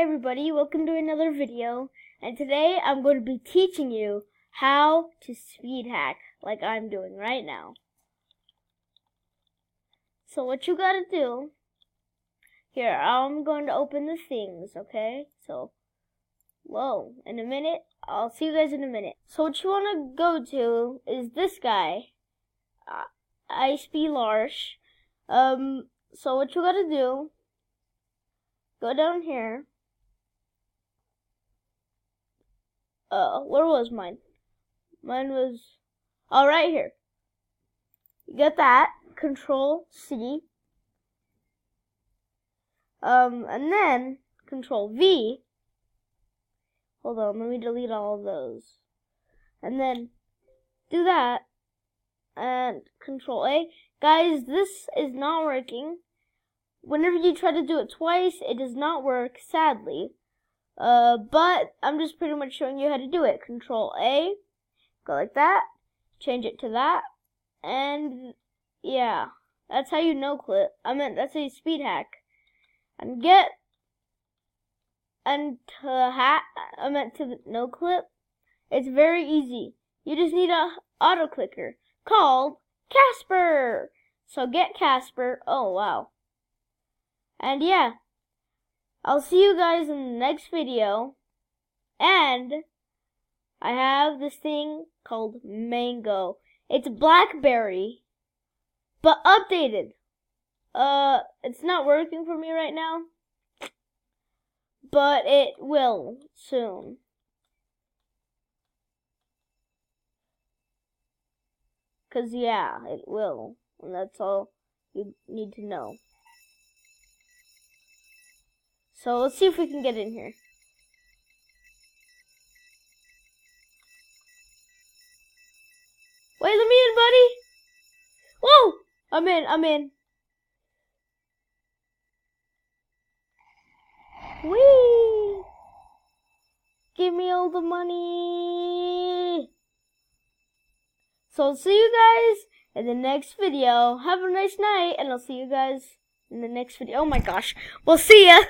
everybody, welcome to another video, and today I'm going to be teaching you how to speed hack like I'm doing right now. So what you gotta do, here, I'm going to open the things, okay? So, in a minute, I'll see you guys in a minute. So what you want to go to is this guy, IceBeLarsh. So what you gotta do, go down here. Where was mine? Mine was, right here. You get that, Control C. And then Control V. Hold on, let me delete all of those. And then do that, and Control A. Guys, this is not working. Whenever you try to do it twice, it does not work, sadly. But I'm just pretty much showing you how to do it. Control A, go like that, change it to that, and yeah, that's how you no-clip. That's how you speed hack. And to no-clip. It's very easy. You just need a auto-clicker called Casper. So get Casper. Oh, wow. And yeah, I'll see you guys in the next video. And I have this thing called Mango. It's Blackberry, but updated. It's not working for me right now, but it will soon. Cause yeah, it will. And that's all you need to know. So let's see if we can get in here. Wait, let me in, buddy. Whoa! I'm in. Whee! Give me all the money. So I'll see you guys in the next video. Have a nice night, and I'll see you guys in the next video. Oh my gosh. We'll see ya.